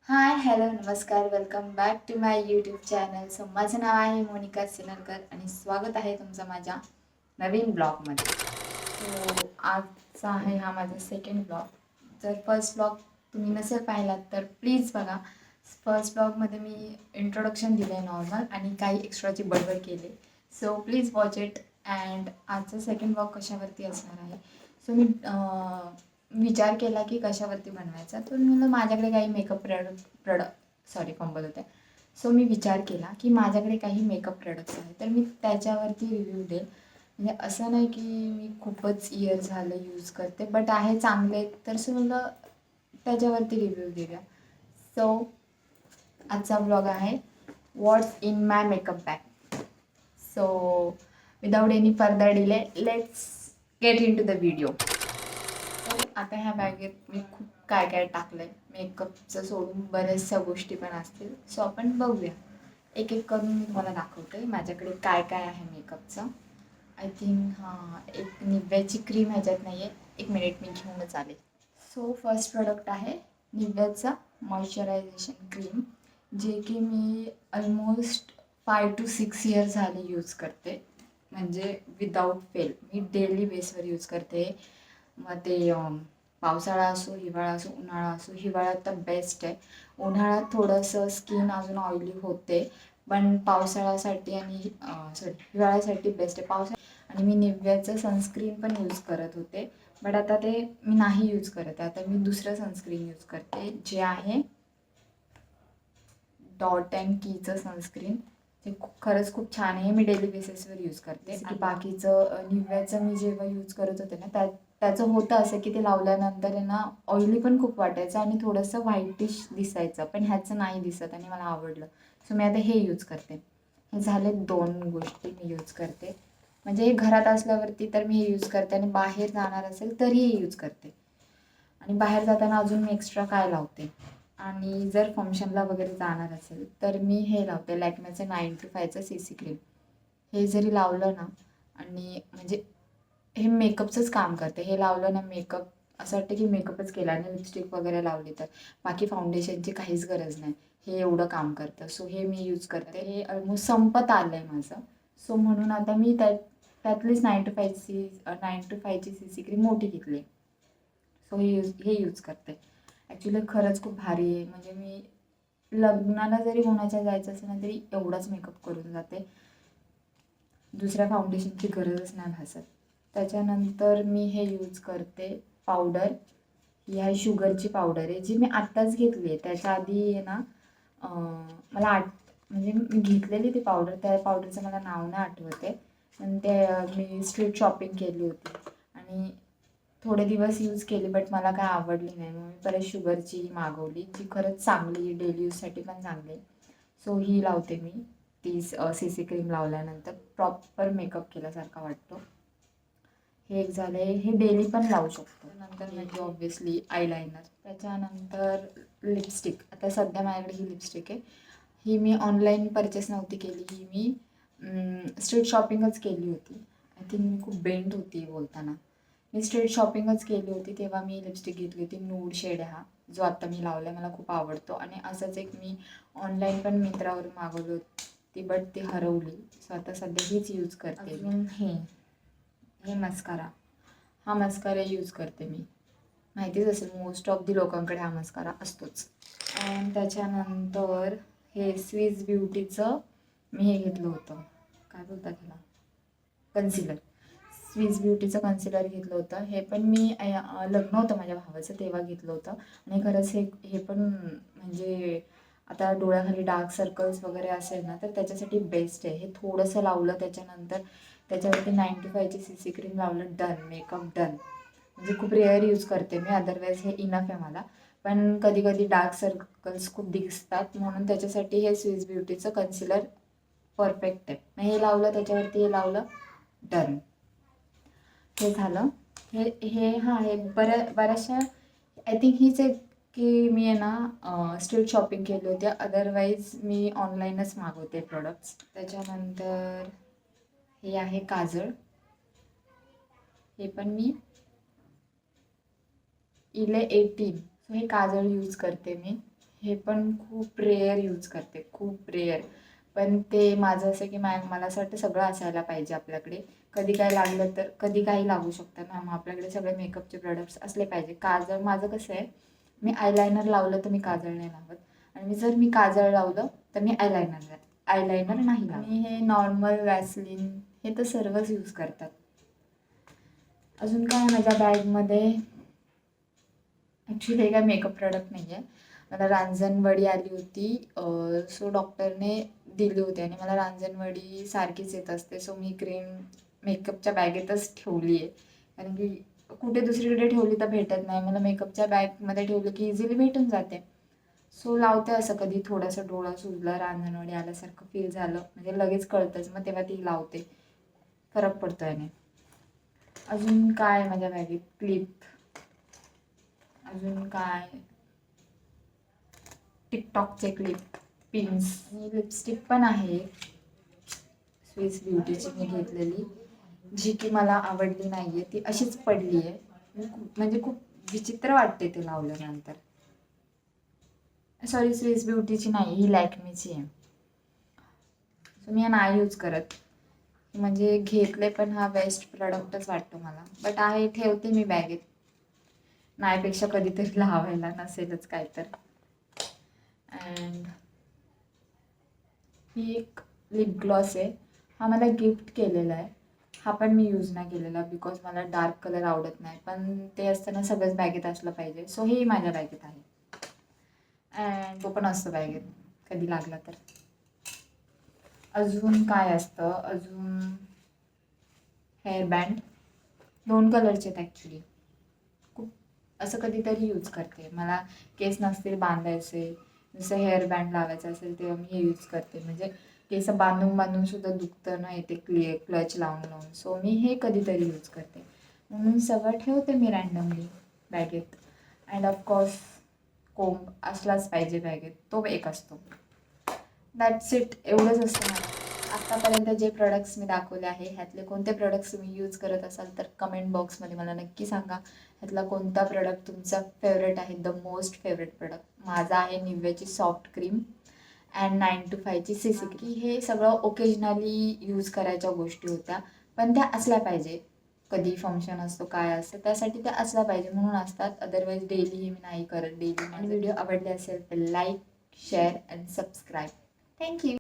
हाय hello नमस्कार welcome back to my YouTube channel. So माझं नाव आहे मोनिका सिनलकर आणि स्वागत आहे तुमचं माझ्या नवीन ब्लॉगमध्ये. सो आजचा आहे हा माझा सेकंड ब्लॉग. जर फर्स्ट ब्लॉग तुम्ही नसेल पाहिलात तर प्लीज बघा. फर्स्ट ब्लॉगमध्ये मी इंट्रोडक्शन दिलं आहे नॉर्मल आणि काही एक्स्ट्राची बडबड केली. So please watch it. And आजचा सेकंड ब्लॉग कशावरती असणार आहे. सो मी विचार केला की कशावरती बनवायचा. तर मी माझ्याकडे काही मेकअप कंबल होते. सो मी विचार केला की माझ्याकडे काही मेकअप प्रोडक्ट्स आहेत तर मी त्याच्यावरती रिव्ह्यू देईल. म्हणजे असं नाही की मी खूपच इयर झालं यूज करते बट आहे चांगले तर सो मला त्याच्यावरती रिव्ह्यू देऊया. सो आजचा ब्लॉग आहे what's in my makeup bag. So without any further delay let's get into the video. आता ह्या बॅगेत मी खूप काय काय टाकलं आहे. मेकअपचं सोडून बऱ्याचशा गोष्टी पण असतील. सो आपण बघूया. एक एक करून मी तुम्हाला दाखवते माझ्याकडे काय काय आहे मेकअपचं. आय थिंक एक निव्याची क्रीम ह्याच्यात नाही आहे. एक मिनिट मी घेऊनच आले. सो फर्स्ट प्रोडक्ट आहे निव्याचा मॉइश्चरायझेशन क्रीम, जे की मी ऑलमोस्ट 5 to 6 इयर्स झाले यूज करते. म्हणजे विदाऊट फेल मी डेली बेसवर यूज करते. मग ते पावसाळा असो, हिवाळा असो, उन्हाळा असो. हिवाळ्यात तर बेस्ट आहे. उन्हाळ्यात थोडंसं स्किन अजून ऑइली होते, पण पावसाळ्यासाठी आणि हिवाळ्यासाठी बेस्ट आहे. आणि मी निव्याचं सनस्क्रीन पण यूज करत होते, बट आता ते मी नाही यूज करत आहे. आता मी दुसरं सनस्क्रीन यूज करते, जे आहे डॉट अँड कीचं सनस्क्रीन. ते खरंच खूप छान आहे. मी डेली बेसिसवर यूज करते. की बाकीचं निव्याचं मी जेव्हा यूज करत होते ना त्याचं होतं असं की ते लावल्यानंतर आहे ना ऑइली पण खूप वाटायचं आणि थोडंसं व्हाईटिश दिसायचं, पण ह्याचं नाही दिसत आणि मला आवडलं. सो मी आता हे यूज करते. हे झाले 2 गोष्टी मी यूज करते. म्हणजे हे घरात असल्यावरती तर मी हे यूज करते आणि बाहेर जाणार असेल तरी हे यूज करते. आणि बाहेर जाताना अजून मी एक्स्ट्रा काय लावते, आणि जर फंक्शनला वगैरे जाणार असेल तर मी हे लावते लॅक्मेचं 9to5चं CC क्रीम. हे जरी लावलं ना आणि म्हणजे हे मेकअपचंच काम करते. हे लावलं ना मेकअप असं वाटतं की मेकअपच केला आणि लिपस्टिक वगैरे लावली तर बाकी फाउंडेशनची काहीच गरज नाही. हे एवढं काम करतं. सो हे मी यूज करते. हे ऑलमोस्ट संपत आलं आहे माझं. सो म्हणून आता मी त्यातलीच 9to5ची CC क्रीम मोठी घेतली. सो हे यूज करते. ॲक्च्युली खरंच खूप भारी आहे. म्हणजे मी लग्नाला जरी कोणाच्या जायचं असेल ना तरी एवढाच मेकअप करून जाते. दुसऱ्या फाउंडेशनची गरजच नाही भासत. त्याच्यानंतर मी हे यूज करते पावडर. ही आहे शुगरची पावडर आहे, जी मी आत्ताच घेतली आहे. त्याच्या आधी आहे ना मला म्हणजे मी घेतलेली ती पावडर. त्या पावडरचं मला नाव नाही आठवत आहे, पण ते मी स्ट्रीट शॉपिंग केली होती आणि थोडे दिवस यूज केली बट मला काय आवडली नाही. मग मी परत शुगरची मागवली, जी खरंच चांगली डेली यूजसाठी पण चांगली आहे. सो ही लावते मी. ती CC क्रीम लावल्यानंतर प्रॉपर मेकअप केल्यासारखा वाटतो. हे एक झालं आहे. हे डेली पण लावू शकतो. नंतर म्हणजे ऑब्व्हियसली आयलायनर. त्याच्यानंतर लिपस्टिक. आता सध्या माझ्याकडे ही लिपस्टिक आहे. ही मी ऑनलाईन परचेस नव्हती केली. ही मी स्ट्रीट शॉपिंगच केली होती. आय थिंक मी खूप बेंड होती बोलताना. मी स्ट्रीट शॉपिंगच केली होती तेव्हा मी लिपस्टिक घेतली होती. नूड शेड हा जो आत्ता मी लावला आहे, मला खूप आवडतो. आणि असंच एक मी ऑनलाईन पण मिंत्रावरून मागवली होती बट ती हरवली. सो आता सध्या हीच यूज करते. अजून हे मस्कारा. हा मस्कारा यूज करते मी. माहितीच असेल मोस्ट ऑफ दी लोकांकडे हा मस्कारा असतोच. आणि त्याच्यानंतर हे स्विस ब्युटीचं मी हे घेतलं होतं, काय बोलतात त्याला, कन्सिलर. स्विस ब्युटीचं कन्सिलर घेतलं होतं. हे पण मी लग्न होतं माझ्या भावाचं तेव्हा घेतलं होतं. आणि खरंच हे पण म्हणजे आता डोळ्याखाली डार्क सर्कल्स वगैरे असेल ना तर त्याच्यासाठी बेस्ट आहे. हे थोडंसं लावलं त्याच्यानंतर त्याच्यावरती 9to5ची CC क्रीम लावलं, डन, मेकअप डन. म्हणजे खूप रेअर यूज करते मी, अदरवाईज हे इनफ आहे मला. पण कधी कधी डार्क सर्कल्स खूप दिसतात म्हणून त्याच्यासाठी हे स्विस ब्युटीचं कन्सिलर परफेक्ट आहे. मग हे लावलं त्याच्यावरती, हे लावलं, डन. हे झालं. हे बऱ्याचशा आय थिंक हीच एक की मी आहे ना स्ट्रीट शॉपिंग केली होती. अदरवाईज मी ऑनलाईनच मागवते प्रोडक्ट्स. त्याच्यानंतर हे आहे काजळ. हे पण मी 18. सो हे काजळ यूज करते मी. हे पण खूप रेअर यूज करते, खूप रेअर. पण ते माझं असं की मला असं वाटतं सगळं असायला पाहिजे आपल्याकडे. कधी काय लागलं तर कधी काही लागू शकतं ना, मग आपल्याकडे सगळे मेकअपचे प्रोडक्ट्स असले पाहिजे. काजळ माझं कसं आहे, मी आयलायनर लावलं तर मी काजळ नाही लावत, आणि जर मी काजळ लावलं तर मी आयलायनर नाही लावत. आणि हे नॉर्मल वॅसलिन हे तर सर्वच यूज करतात. अजून काय माझ्या बॅगमध्ये, ॲक्च्युली हे काय मेकअप प्रॉडक्ट नाही आहे. मला रांजणवडी आली होती, सो डॉक्टरने दिली होती आणि मला रांजणवडी सारखीच येत असते. सो मी क्रीम मेकअपच्या बॅगेतच ठेवली आहे, कारण की कुठे दुसरीकडे ठेवली तर भेटत नाही. मला मेकअपच्या बॅगमध्ये ठेवलं की इझिली भेटून जाते. सो लावते असं कधी थोडासा डोळा सुजला, रांजणवडी आल्यासारखं फील झालं म्हणजे लगेच कळतंच, मग तेव्हा ती लावते, फरक पडतो याने. अजून काय माझ्या बॅगेत, क्लिप, अजून काय, टिकटॉकचे क्लिप, पिन्स आणि लिपस्टिक पण आहे स्विस ब्युटीची मी घेतलेली, जी की मला आवडली नाही आहे, ती अशीच पडली आहे. म्हणजे खूप विचित्र वाटते ते लावल्यानंतर. सॉरी, स्विस ब्युटीची नाही, ही लॅक्मीची आहे. सो मी हा नाही यूज करत, म्हणजे घेतले पण हा बेस्ट प्रॉडक्टच वाटतो मला. बट आहे, ठेवते मी बॅगेत, नाहीपेक्षा कधीतरी लावायला नसेलच काय तर. अँड ही एक लिप ग्लॉस आहे, हा मला गिफ्ट केलेला आहे. हा पण मी यूज नाही केलेला बिकॉज मला डार्क कलर आवडत नाही, पण ते असताना सगळंच बॅगेत असलं पाहिजे, सो हेही माझ्या बॅगेत आहे. अँड तो पण असतो बॅगेत कधी लागला तर. अजून काय असतं, अजून हेअर बँड 2 कलरचे आहेत ॲक्च्युली. खूप असं कधीतरी यूज करते, मला केस नसतील बांधायचे, जसं हेअर बँड लावायचं असेल तेव्हा मी हे यूज करते. म्हणजे केस बांधून बांधून सुद्धा दुखतं ना इथे क्लच लावून लावून, सो मी हे कधीतरी यूज करते. म्हणून सगळं ठेवते मी रँडमली बॅगेत. अँड ऑफकोर्स कोंब असलाच पाहिजे बॅगेत, तो एक असतो. दॅट्स इट, एवढंच असतं मला. आत्तापर्यंत जे प्रोडक्ट्स मी दाखवले आहे, ह्यातले कोणते प्रोडक्ट्स तुम्ही यूज करत असाल तर कमेंट बॉक्समध्ये मला नक्की सांगा. ह्यातला कोणता प्रोडक्ट तुमचा फेवरेट आहे, द मोस्ट फेवरेट प्रोडक्ट. माझा आहे निव्याची सॉफ्ट क्रीम अँड 9 to 5ची CC क्रीम. हे सगळं ओकेजनली यूज करायच्या गोष्टी होत्या, पण त्या असल्या पाहिजे. कधी फंक्शन असतो, काय असतं, त्यासाठी त्या असल्या पाहिजे म्हणून असतात. अदरवाईज डेली हे मी नाही करत डेली. आणि व्हिडिओ आवडले असेल तर like, share and subscribe. Thank you.